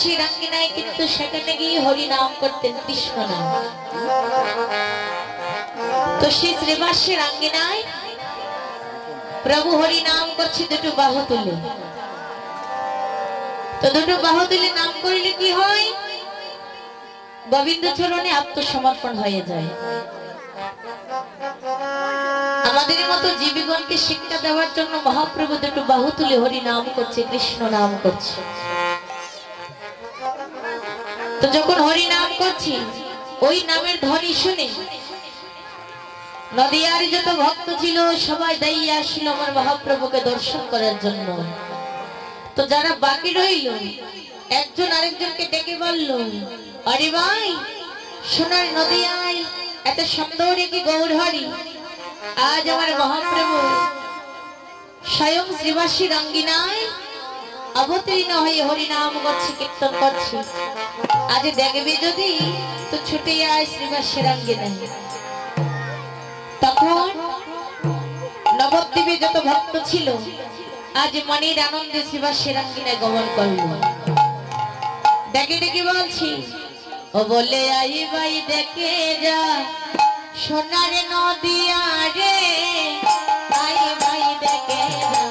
শ্রীবাসী রাঙ্গিনায় কিন্তু সেখানে গিয়ে হরি নাম করতেন, কৃষ্ণ নাম। তো সেই শ্রীবাসী রাঙ্গিনায় প্রভু হরি নাম করছে দুটো বাহু তুলে। তো দুটো বাহু তুলে নাম করলে কি হয়? গোবিন্দ চরণে আত্মসমর্পণ হয়ে যায়। আমাদের মতো জীবগণকে শিক্ষা দেওয়ার জন্য মহাপ্রভু দুটো বাহু তুলে হরি নাম করছে, কৃষ্ণ নাম করছে। তো যখন হরি নাম করছি, ওই নামের ধ্বনি শুনে নদিয়ার যত ভক্ত ছিল সবাই দাঁড়িয়ে আসছিল আমার মহাপ্রভুকে দর্শন করার জন্য। তো যারা বাকি রইল, একজন আরেকজনকে ডেকে বলল, আরে ভাই, সোনার নদিয়ায় এত সুন্দর কি গৌর হরি, আজ আমার মহাপ্রভু স্বয়ং শ্রীবাসী রাঙ্গিনায় অবতীর্ণ হয়ে হরি নাম করছে, কীর্তন করছে। আজ দেখবে যদি তো ছুটে আয় শ্রীবাসী রাঙ্গিনায়। তখন নবদ্বীপে যত ভক্ত ছিল আজ মনের আনন্দে শ্রীবাসী রাঙ্গিনায় গমন করল। ডেকে ডেকে বলছি, ও বলে আই ভাই দেখে যা সোনার নদিয়া রে, আই ভাই দেখে যা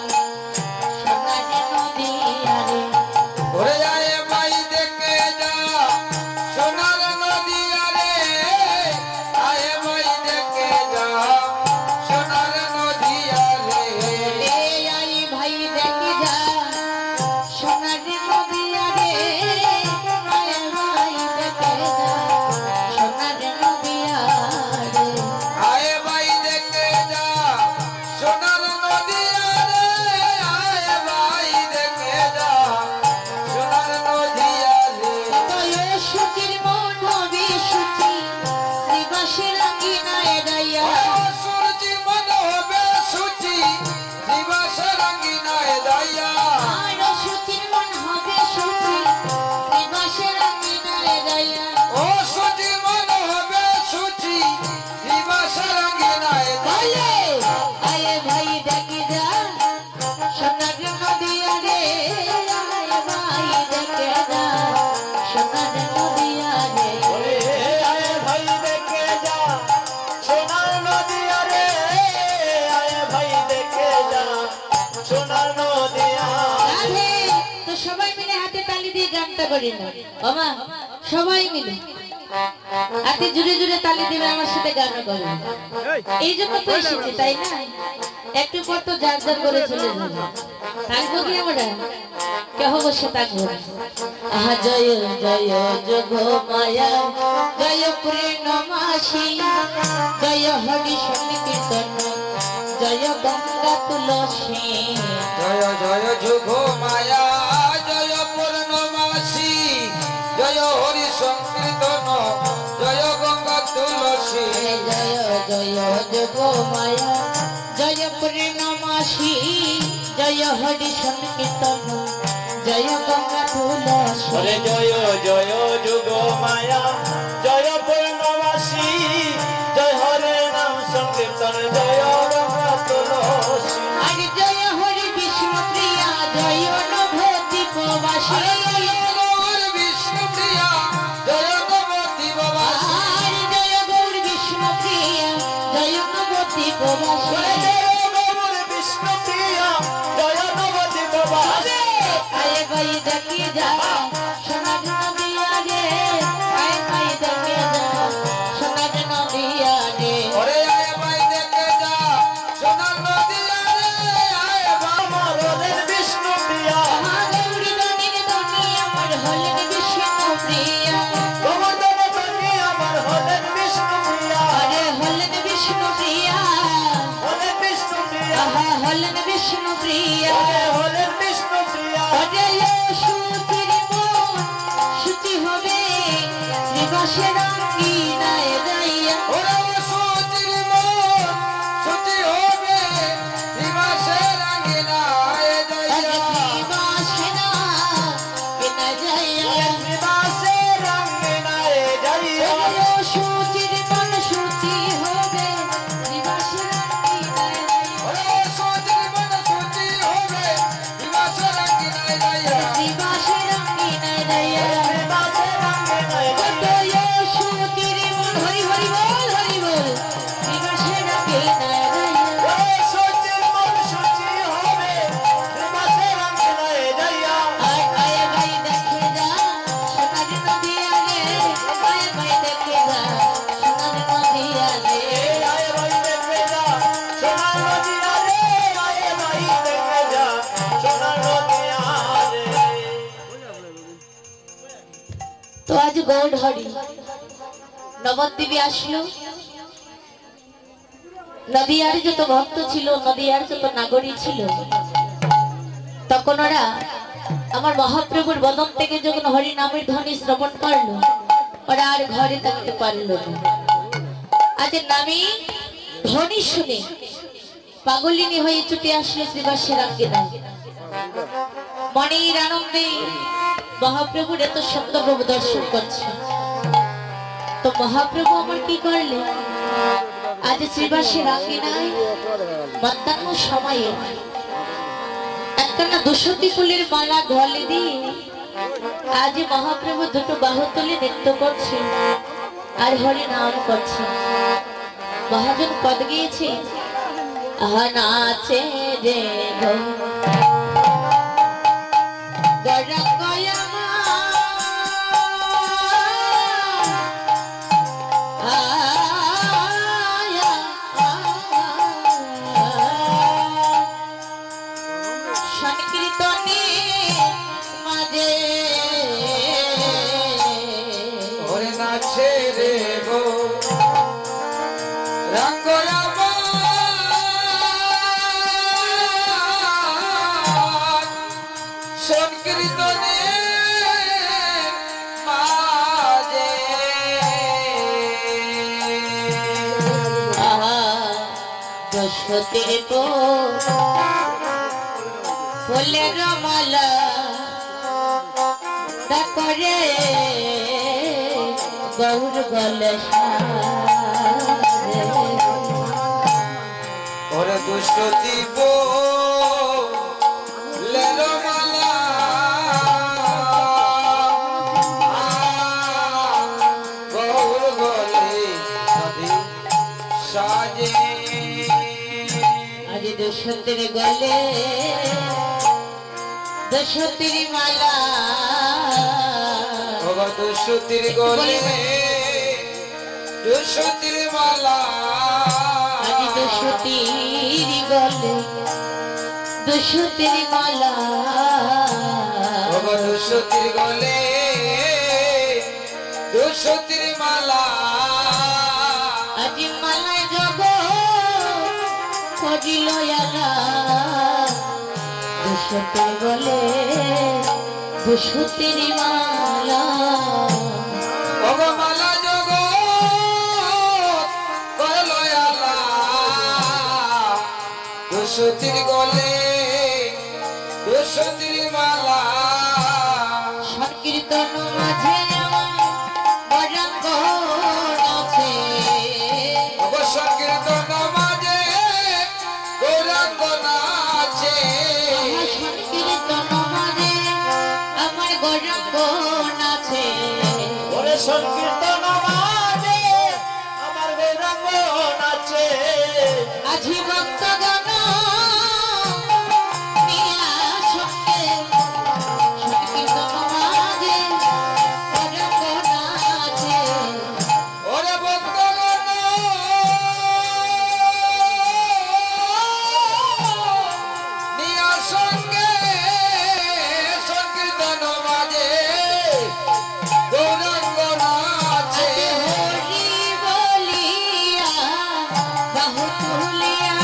সোনার নদিয়া রে। ওরে আয় ভাই দেখে যা সোনার নদিয়া রে, আয় ভাই দেখে যা সোনার নদিয়া রে। আই ভাই দেখে যা সোনার নদিয়া রে, আয় ভাই দেখে যা সোনার নদিয়া রে। আয় ভাই দেখে যা সোনার নদিয়া রে, আয় ভাই দেখে যা সোনার নদিয়া রে। তয় সুচির মন হবে সুচি শ্রীবাসী রাঙ্গিনায় দাইয়া। সুরজি মন হবে সুচি দিবস রঙ্গিনায় দাইয়া। আর সুচির মন হবে সুচি শ্রীবাসী রাঙ্গিনায় দাইয়া। ও সুচি মন হবে সুচি দিবস রঙ্গিনায় দাইয়া। আয়ে ভাই দেখে যা সোনার নদিয়া রে, আয়ে ভাই দেখে যা সোনার নদিয়া রে। আয় ভাই দেখে যা সোনার নদিয়া রে, আয় ভাই দেখে যা সোনার নদিয়া। রাধে, তো সবাই মিলে হাতে তালি দিয়ে গানটা করি না ওমা, সবাই মিলে হাতে জুড়ে জুড়ে তালি দিবে, আমার সাথে গানও করবে। এই জন্য তো এসেছি, তাই না? একটু পর তো যার যার করে চলে যাবে, থাকবো কি আমরা? কেহ বসে থাকবো না। আহা জয় জয় যোগ মায়া, জয় পূর্ণমাসী, জয় হরি সংকীর্তন, জয় গঙ্গা তুলসী। জয় জয় যুগ মায়া, জয় পূর্ণমাসী, জয় হরি সংকীর্তন, জয় গঙ্গা তুলসী। জয় জয় যোগ মায়া, জয় পূর্ণমাসী, জয় হরি সংকীর্তন, জয় গঙ্গা তুলসী। জয় জয় যুগ মায়া, জয় পূর্ণমাসী, জয় হরে নাম সংকীর্তন, জয় গঙ্গা তুলসী। আর জয় হরি বিষ্ণু প্রিয়া, জয় নভোতি প্রবাসী। বিষ্ণু প্রিয়া, জয় নবতী বাবাসী। আর জয় গৌর বিষ্ণু প্রিয়া, জয় নভোতি প্রবাসী। বিষ্ণু প্রিয়া, জয় নবতী বাবাসী। আয়ে ভাই দেখে যা সোনার নদিয়া রে, আয়ে ভাই দেখে যা সোনার নদিয়া রে। ওরে আয় ভাই দেখে যা সোনার নদিয়া রে, আয় আমার হলেন বিষ্ণু প্রিয়া। গৌরী ধনির ধনি আমার হলেন বিষ্ণু প্রিয়া। গোবর্ধন ধনী আমার হলেন বিষ্ণু প্রিয়া। আরে হলেন বিষ্ণু প্রিয়া, হলেন বিষ্ণু প্রিয়া, আহা হলেন বিষ্ণু প্রিয়া। হলেন বিষ্ণু প্রিয়া। আরে সুচির মন সুচি হবে শ্রীবাসী রাঙ্গিনায় দাইয়া। ওরে সুচির মন সুচি হবে দিবসে রঙ্গিনায় দাইয়া। শ্রীবাসী রাঙ্গিনায় দাইয়া। দিবসে রঙ্গিনায় দাইয়া। সুচির মন সুচি হবে শ্রীবাসী রাঙ্গিনায় দাইয়া। ওরে সুচির মন সুচি হবে দিবসে রঙ্গিনায় দাইয়া। শ্রীবাসী রাঙ্গিনায় দাইয়া। কত সুচির মন হরি হরি বল হরি বল শ্রীবাসে রাখে না তো আজ গৌড় হরি নবদ্বীপে আসলো। নদিয়ার যত ভক্ত ছিল, নদিয়ার যত নাগরিক ছিল, তখন ওরা আমার মহাপ্রভুর বদন থেকে যখন হরি নামের ধ্বনি শ্রবণ করলো, ওরা আর ঘরে থাকতে পারলো না। আজ নামে ধ্বনি শুনে পাগলিনী হয়ে ছুটে আসলো শ্রীবাসের আঙ্গিনা। মনের আনন্দে মহাপ্রভুর এত সুন্দর রূপ দর্শন করছে। তো মহাপ্রভু আমার কি করলেন, আজ শ্রীবাসের আঙ্গিনায় মধ্যাহ্ন সময়ে একখানা দুশতি ফুলের মালা গলে দিয়ে আজ মহাপ্রভু দুটো বাহু তুলে নৃত্য করছে আর হরি নাম করছে। মহাজন পদ গিয়েছে, আহা নাচে রে গো দশতের ফুলের মালা করে গৌর গলে ওরে দুশতি ফুলের মালা গৌর গলে সাজে। আজ দুশতের গলে দুশতির মালা, দুশতির গলে দুশতির মালা, আজ দুশতির গলে দুশতির মালা, দুশতির গলে দুশতির মালা। আজ মালায় জগ করিল আলা, দুশতির গলে দুশতির মালা, মালা জগ করল আলা, দুশতির গলে দুশতির মালা। সংকীর্তন মাঝে বজঙ্গ আছে, সংকীর্তন মাঝে গৌরাঙ্গ নাচে, সংকীর্তন মাঝে আমার গৌরাঙ্গ নাচে, সংকীর্তন মাঝে আমার গৌরাঙ্গ নাচে। আজি ভক্তগণ নিয়া সঙ্গে সংকীর্তন মাঝে গৌরাঙ্গ নাচে, ওরে ভক্তগণ নিয়া সঙ্গে সংকীর্তন মাঝে গৌরাঙ্গ নাচে। হরি বলিয়া বাহু তুলিয়া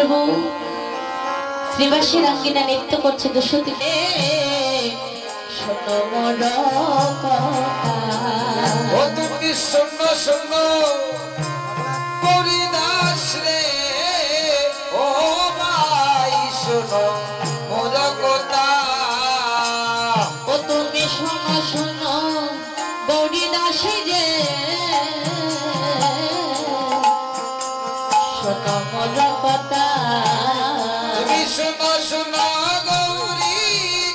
মহাপ্রভু শ্রীবাসীর আঙ্গিনা নৃত্য করছে দশতী শোনো মোর কথা ও তুমি শোনো শোনো হরিদাস রে ও ভাই শোনো মোর কথা ও তুমি শোনো শোনো গৌরী দাসী যে শোনো মোর কথা তুমি শোনো শোনো গৌরী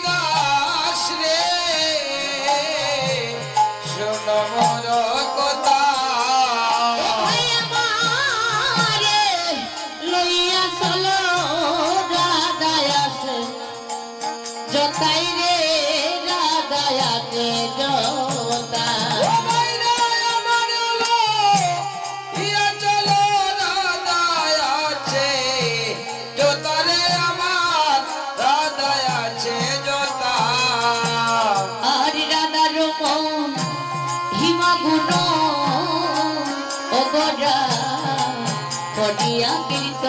দাস রে শোনো মোর কথা ভাই আমারে লইয়া চলো রাধায় আসে জতাই রে রাধায়াকে জতা ও ভাইরা আমার লো ইয়া চলো রাধায় আছে জোতারে আমার রাধায় আছে জোতা আর রাধার মন হিমা গুণ অগরা পড়িয়া কীর্ত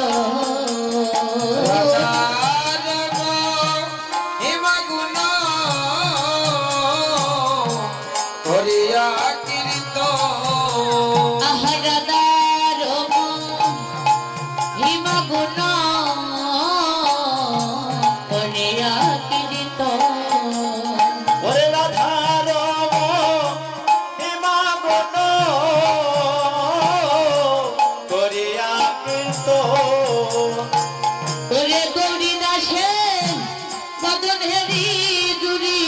আহারাদার মন হিমা গুণ পড়িয়া কীর্ত ওরে গৌরী দাসে বদন হেরি জুড়ি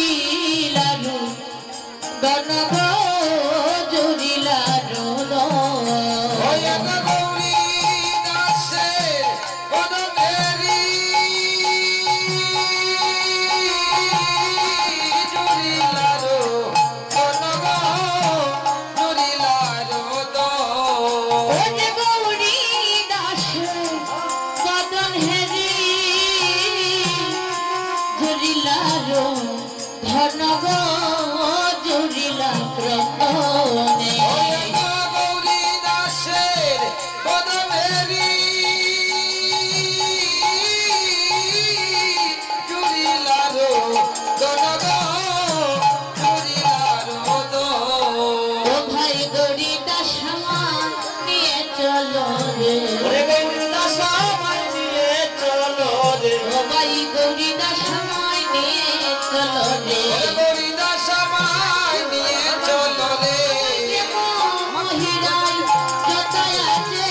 লালু গণগ জুড়ি লালু ওরে গৌরী দাসে বদন হেরি জুড়ি লালু ঘনগ জুড়ি লাক্রমণে ও ভাই গৌরী দাস আমার নিয়ে চলো রে ও ভাই গৌরী দাস আমায় নিয়ে চলো রে মহিরাই যতাই আছে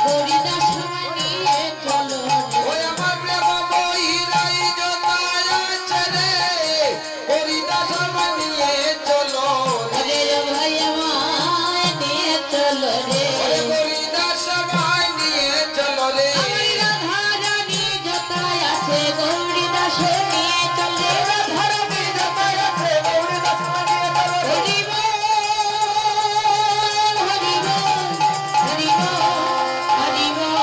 গৌরী দাস আমায় নিয়ে চলো রে আরে ও ভাই আমায় নিয়ে চলো রে আমার রাধা রানী যতাই আছে গৌরী দাস নিয়ে চলো হরি বল হরি বল হরি বল হরি বল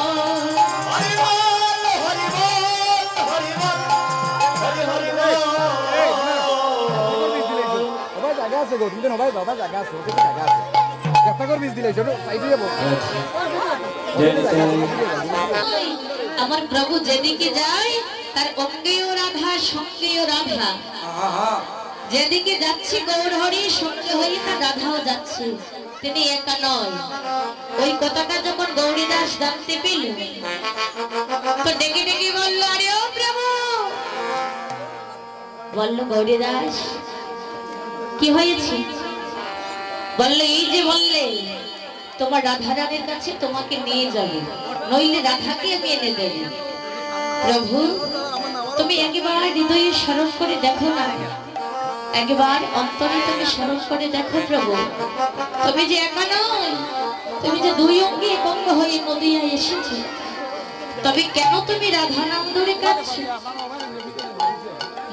আমার প্রভু যেদিকে যায় তার অঙ্গেও রাধা সঙ্গেও রাধা যেদিকে যাচ্ছি গৌর হরি সঙ্গে হয়ে তার রাধাও যাচ্ছে তিনি একা নয় ওই কথাটা যখন গৌরীদাস জানতে পেল তো ডেকে ডেকে বললো আরে ও প্রভু বললো গৌরীদাস কি হয়েছে বললো এই যে বললে তোমার রাধা রানীর কাছে তোমাকে নিয়ে যাবে নইলে রাধাকে আমি এনে দেব প্রভু তুমি একবার হৃদয়ে স্মরণ করে দেখো না একবার অন্তরে তুমি স্মরণ করে দেখো প্রভু তুমি যে একা নয় তুমি যে দুই অঙ্গে একঙ্গ হয়ে নদিয়া এসেছো তবে কেন তুমি রাধা নাম ধরে কাঁদছো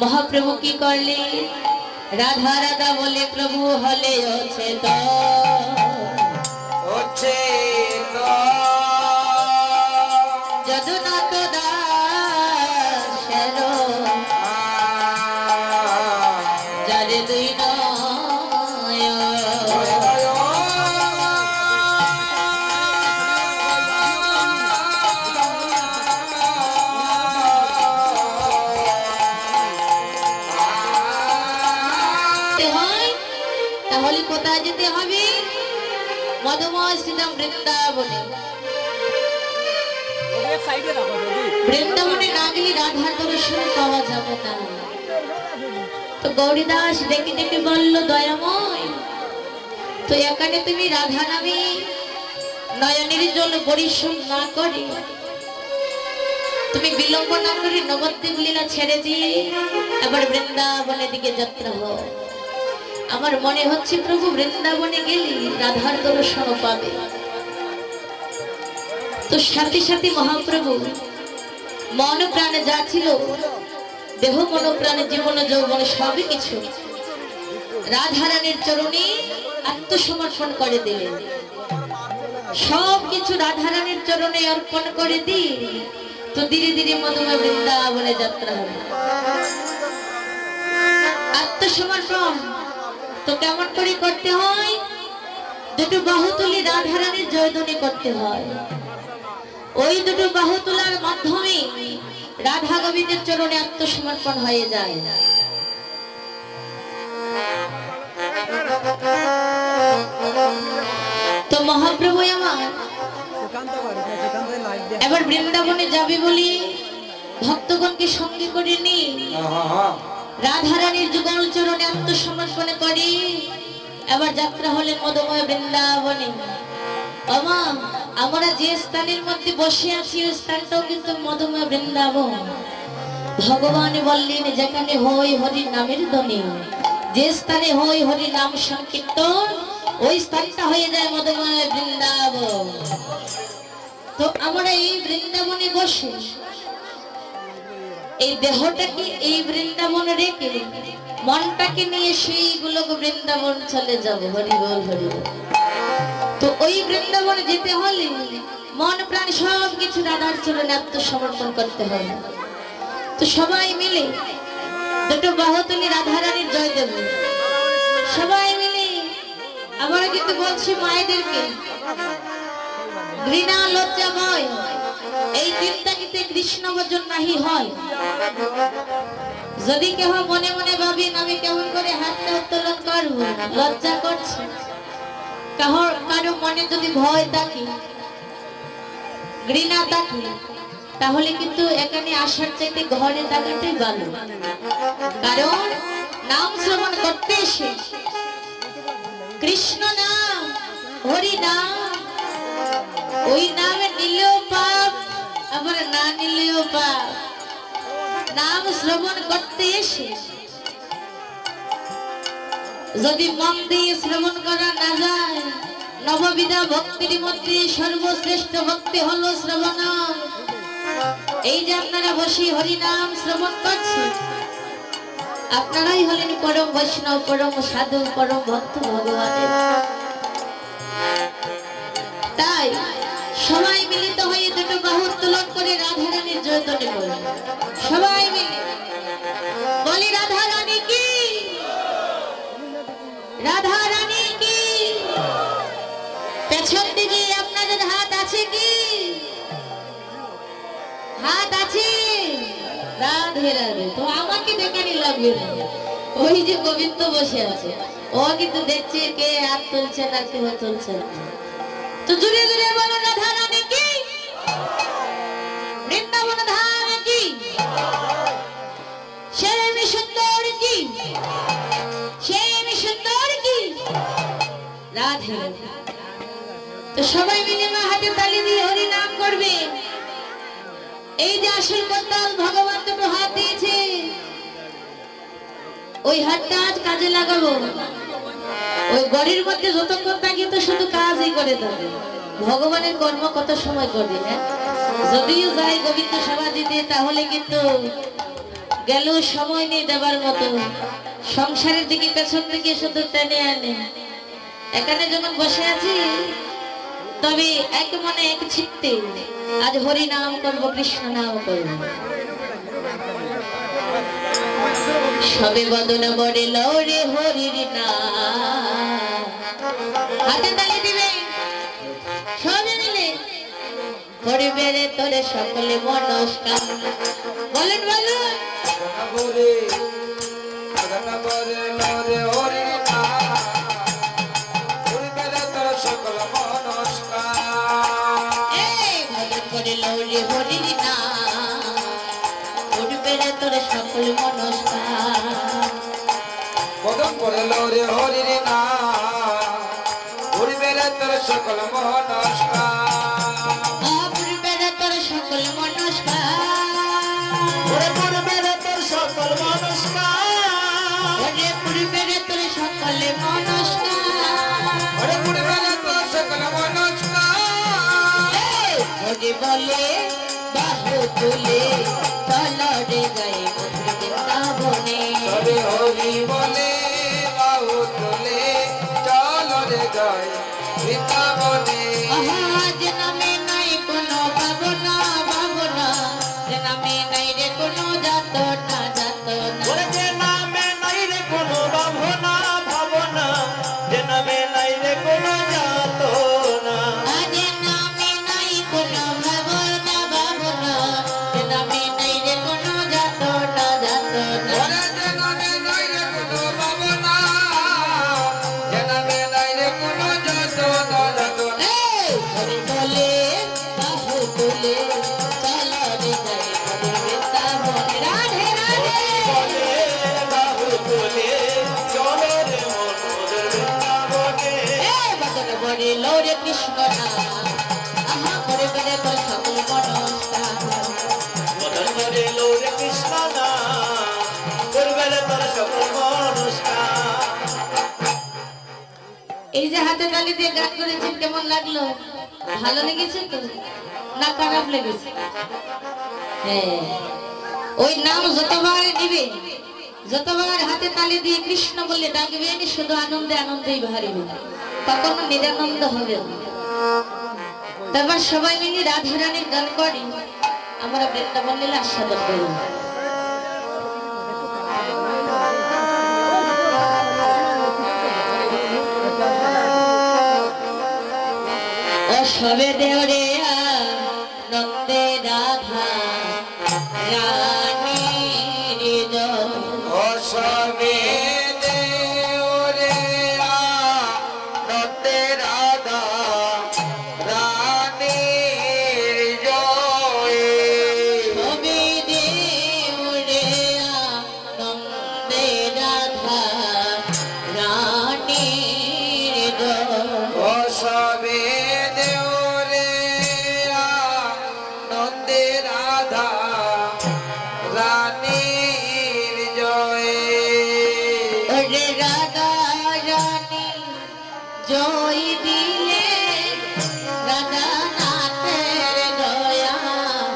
মহাপ্রভু কি করলে রাধা রাধা বলে প্রভু হলে যদুনাথ দাসের যারে দুই নয়ন যেতে হয় তাহলে কোথায় যেতে হবে? মধুময় শ্রীধাম বৃন্দাবনে। বৃন্দাবনে না গেলে রাধার দর্শন পাওয়া যাবে না। তো গৌরীদাস ডেকে ডেকে বলল, দয়াময় তো এখানে তুমি রাধা নামে নয়নের জল পরিশ্রম না করে তুমি বিলম্ব না করে নবদ্বীপ লীলা ছেড়ে দিয়ে আবার বৃন্দাবনের দিকে যাত্রা হও। আমার মনে হচ্ছে প্রভু বৃন্দাবনে গেলে রাধার দর্শন পাবে। তো সাথে সাথে মহাপ্রভু মন প্রাণে যা ছিল, দেহ মন প্রাণে জীবন যৌবন সবই কিছু রাধারানীর চরণে আত্মসমর্পণ করে দিলেন। সব কিছু রাধারানীর চরণে অর্পণ করে দিয়ে তো ধীরে ধীরে মধুময় বৃন্দাবনে যাত্রা হবে। আত্মসমর্পণ তো কেমন করে করতে হয়? দুটো বাহু তুলে রাধারানীর জয়ধ্বনি করতে হয়। ওই দুটো বাহু তোলার মাধ্যমে রাধা গোবিন্দের চরণে আত্মসমর্পণ হয়ে যায়। তো মহাপ্রভু আমার এবার বৃন্দাবনে যাবে বলি ভক্তগণকে সঙ্গে করে নি রাধারানীর যুগল চরণে আত্মসমর্পণ করে এবার যাত্রা হলেন মধুময় বৃন্দাবনে। আমা আমরা যে স্থানের মধ্যে বসে আছি ওই স্থানটাও কিন্তু মধুময় বৃন্দাবন। ভগবান বললেন যেখানে হই হরি নামের ধ্বনি, যে স্থানে হই হরি নাম সংকীর্তন ওই স্থানটা হয়ে যায় মধুময় বৃন্দাবন। তো আমরা এই বৃন্দাবনে বসে এই দেহটাকে এই বৃন্দাবনে রেখে মনটাকে নিয়ে সেইগুলো বৃন্দাবন চলে যাব। হরি বল হরি বল। তো ওই বৃন্দাবনে যেতে হলে মন প্রাণ সব কিছু রাধার চরণে আত্মসমর্পণ করতে হবে। তো সবাই মিলে দুটো বাহু তুলে রাধারানীর জয় দেব। সবাই মিলে আমরা কিন্তু বলছি মায়েদেরকে ঘৃণা লজ্জা ভয় এই তিনটা কিন্তু কৃষ্ণ ভজন নাহি হয়। যদি কেহ মনে মনে ভাবেন আমি কেমন করে হাতটা উত্তোলন করবো, লজ্জা করছে, কারো মনে যদি ভয় থাকে ঘৃণা থাকে তাহলে কিন্তু এখানে আসার চাইতে ঘরে থাকাটাই ভালো। কারণ নাম শ্রবণ করতে এসে কৃষ্ণ নাম হরি নাম ওই নামে নিলেও পাপ আবার না নিলেও পাপ। নাম শ্রবণ করতে এসে যদি মন দিয়ে শ্রবণ করা না যায়, নববিধা ভক্তির মধ্যে সর্বশ্রেষ্ঠ ভক্তি হলো শ্রবণ। এই যে আপনারা বসে হরি নাম শ্রবণ করছেন আপনারাই হলেন পরম বৈষ্ণব, পরম সাধু, পরম ভক্ত ভগবানের। তাই সবাই মিলিত হয়ে দুটো বাহু উত্তোলন করে রাধারানীর জয়ধ্বনি বলি। সবাই মিলে বলি রাধারানী কি, রাধারানী কি। পেছন দিকে আপনাদের হাত আছে কি? হাত আছে? রাধে রাধে। তো আমাকে দেখানি লাগবে না, ওই যে গোবিন্দ বসে আছে ও কিন্তু দেখছে কে হাত তুলছে না কেউ তুলছে না। তো জুড়ে জুড়ে বলো রাধারানী কি, বৃন্দাবন ধাম কি, শ্যামী সুন্দর কি, শ্যামী সুন্দর কি, রাধে। তো সবাই মিলে মা হাতে তালি দিয়ে হরি নাম করবে। এই যে আসল কর্তাল ভগবান দুটো হাত দিয়েছে ওই হাতটা আজ কাজে লাগাবো। ওই গড়ির মধ্যে যতক্ষণ থাকি তো শুধু কাজই করে থাকে, ভগবানের কর্ম কত সময় করবে। হ্যাঁ যদিও যাই গোবিন্দ সেবা দিতে তাহলে কিন্তু গেল সময় নেই দেবার মতো। সংসারের দিকে পেছন দিকে শুধু টেনে আনে। এখানে যখন বসে আছি তবে এক মনে এক চিত্তে আজ হরি নাম করবো, কৃষ্ণ নাম করবো। সবে বদন বড়ে লড়ে হরির নাম। হাতে তালি দিবে সবে মিলে করবে রে তোরে সকলে মনস্কামনা। বলেন বলুন হরি পূর্বের তোর সকল মনস্কার ভজন করে লৌরে হরি না পূর্বের তোর সকল মনস্কার ভজন করে লৌরে হরি না পূর্বের তোর সকল মনস্কার পূর্বের তোর সকল মনস্কার পূর্বের তোর সকল মনস্কার পূর্বের তোর সকল মনস্কার পূর্বের তোর সকল মনস্কার হরি বলে বাহু তুলে চল রে গায়ে মধুর বৃন্দাবনে তবে হরি বলে বাহু তুলে চল রে গায় বৃন্দাবনে যে নামে নাই কোনো ভাবনা ভাবনা যে নামে নাই রে কোনো যাত না যাত না যে নামে নাই রে কোনো ভাবনা ভাবনা যে নামে নাই রে কোনো যাত না যে নামে নাই কোনো ভাবনা ভাবনা যে নামে নাই রে কোনো যাত না যাত না যে নামে নাই রে কোনো ভাবনা যে নামে নাই রে কোনো যাত না যাত না হরি বলে বাহু তুলে চল রে গায়ে মধুর বৃন্দাবনে রাধে রাধে বাহু তুলে চল রে মধুর বৃন্দাবনে ভজন করে লৌরে কৃষ্ণ না আহা করে বেড়ে তোর সকল মনস্কার ভজন করে লৌরে কৃষ্ণ না পূর্বের তোর সকল মনস্কার এই যে হাতে তালি দিয়ে গান করেছেন কেমন লাগলো ভালো লেগেছে তো না খারাপ লেগেছে হ্যাঁ ওই নাম যতবার নিবে যতবার হাতে তালি দিয়ে কৃষ্ণ বলে ডাকবেন শুধু আনন্দে আনন্দেই ভারিবে কখনো নিরানন্দ হবে না তারপর সবাই মিলে রাধা রানীর গান করি আমরা বৃন্দাবন লীলা আস্বাদন করি সবে দেওরে নন্দে রাধা রানীর জয় অসবে দেওরে নন্দে রাধা রানীর জয় সবে দেওরে নন্দে রাধা রানীর জয় অসবে দেওরে নন্দে রাধা রানীর জয় ওরে রাধা রানী জয় দিলে রাধা নাথের দয়া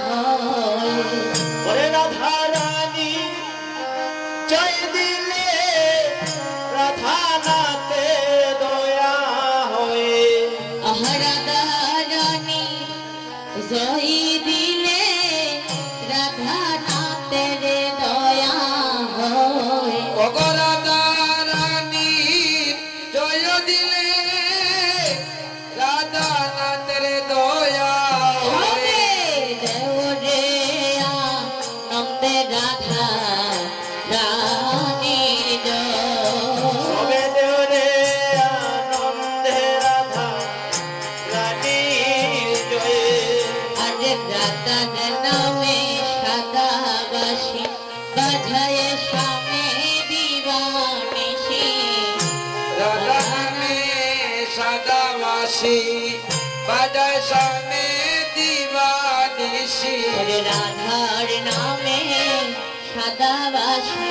হয় ওরে রাধা রানী জয় দিলে রাধা নাতে দয়া হয়ে রাধা রানী জয় দিলে রাধা নাথের দয়া হয় ওগো রাধা রানী জয় দিলে রাধা নাতের দয়া হবে দেওরে নন্দে রাধা রানীর জয় সবে দেওরে আনন্দে রাধা রানীর জয় আজ রাধার নামে সাদাবাসী বাজায় স্বামী দিবানিসি রাধা নামে সাদাবাসী বাজায় স্বামী দিবানিসি রাধার নামে সাদাবাসী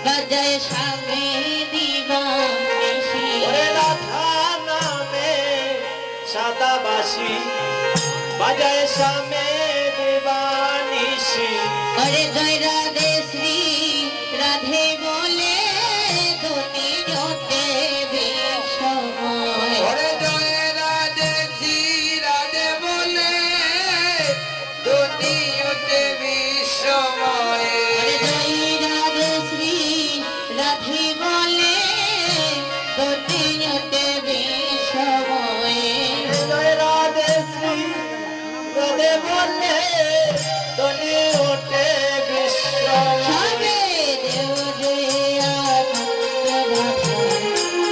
বাজায় স্বামী দিবানিসি ওরে রাধা নামে সাদাবাসী বাজায় স্বামী দিবানিসি अरे जय राधे श्री राधे बोले धोनी जोते विषमय ওরে জয় রাধে শ্রী রাধে বলে দুনিয়াতে বিশ্বময় अरे जय राधे श्री राधे बोले धोनी जोते विषमय জয় রাধে শ্রী রাধে বলে দুনিয়াতে বিশ্বময় सबे देव जय आनंद राधा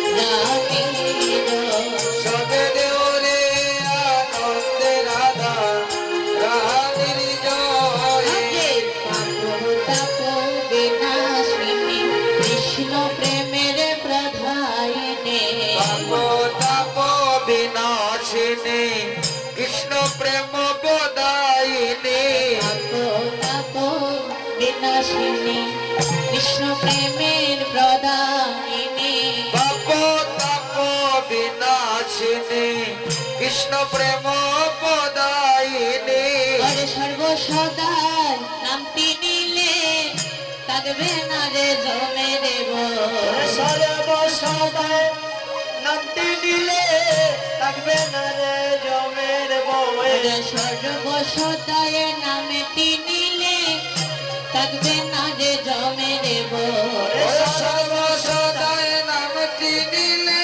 বিনাশিনী কৃষ্ণ প্রেমের প্রদায়িনী পাপ তাপ বিনাশিনী কৃষ্ণ প্রেম প্রদায়িনী ওরে সর্বসদার নামটি নিলে থাকবে না রে জমে দেব সর্বসদায় নামটি নিলে থাকবে না রে জমের বউয়ে ওরে সর্বসদায় নামটি নিলে থাকবে না রে জমে দেব সর্বসদায় নামটি নিলে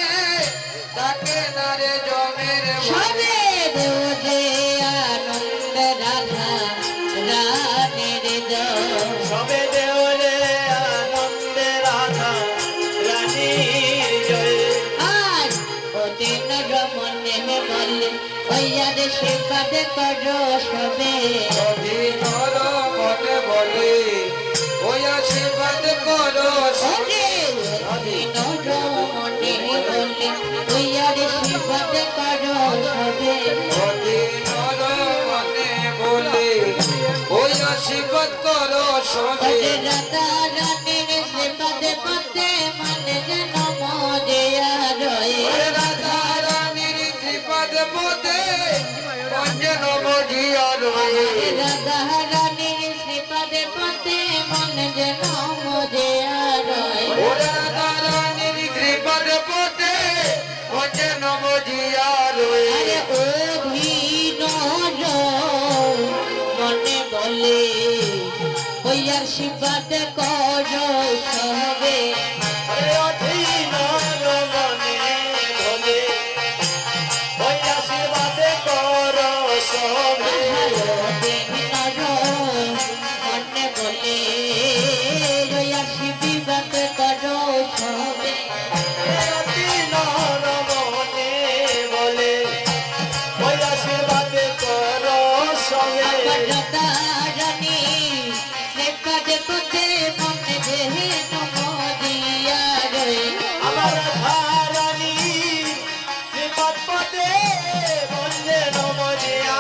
থাকে না রে জমের সবে দেব যে আনন্দ রাধা রানের জয় সবে দেওরে আনন্দে রাধা রানীর জয় আর ওদিন রমনে বলে ওইয়ার সেবাদে করো সবে অধীনর মনে বলে ওই আশীর্বাদ করো ওরে ওদিন রমনে বলে ওইয়ার সেবাদে করো সবে অধীনর মনে বলে ওই আশীর্বাদ করো সবে ওরে রাধা রানীর সেবাদে পথে মানে যেন মজে রয়ে ওরে রাধা রানীর কৃপাদ পদে অঞ্জন মজিয়া রয়ে রাধা রানীর শ্রীপাদে পথে মন যেন মজে রয় ওরে রাধা রানীর কৃপাদ পদে অঞ্জন মজিয়া রয়ে আরে অধীন মনে বলে ওইয়ার শিবাতে কর সবে আরে অধীনর মনে বলে ওই আশীর্বাদ করো সবে মনে বলে ওইয়ার শিবিবাতে কর সবে অধীনর মনে বলে ওই আশীর্বাদ করো সবে রাধা রানী শ্রীপাদে পথে মনে দেহে নমদিয়া রয়ে আমার ধারানি শ্রীপাদ পদে বন্দে নমজিয়া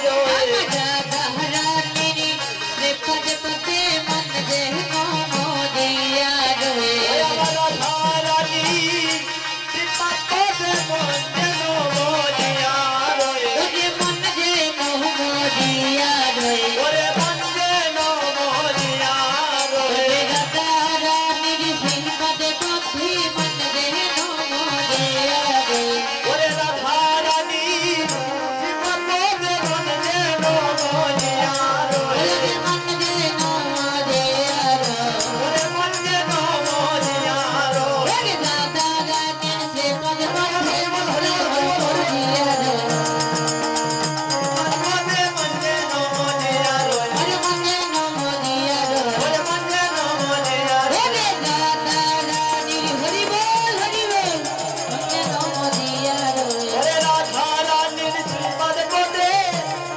রয়ে রাধা রানী শ্রীপাদে পথে মনে দেহে নমদিয়া রয়ে আমার ধারানি শ্রীপাদ পদে বন্দে নমজিয়া রয়ে ওরে মনে যে নমদিয়া রয়ে ওরে বন্দে নমজিয়া রয়ে ওরে রাধা রানীর শ্রীপাদে পথে মনে দেহে নমদিয়া রয়ে ওরে ধারানি শ্রীপাদ পদে বন্দে নমজিয়া রয়ে ওরে মনে যে নমদিয়া রয়ে ওরে বন্দে নমজিয়া রয়ে ওরে রাধা রানীর শ্রীপাদে পথে মনে দেহে নমদিয়া রয়ে পদে বন্দে নমজিয়া রয়ে ওরে মনে নমদিয়া রয়ে ওরে বন্দে নমজিয়া রয়ে ওরে রাধা রানীর হরি বল মনে নমদিয়া রয়ে ওরে রাধা রানীর শ্রীপাদ পদে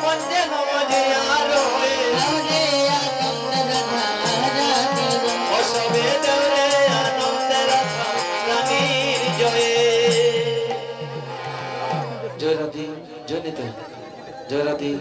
বন্দে নমজিয়া রয়ে ওরে আনন্দ রাধা রানীর অসবে দেওরে আনন্দে রাধা রানীর জয়ে জয় রাধি জয় নিতে জয় রাধি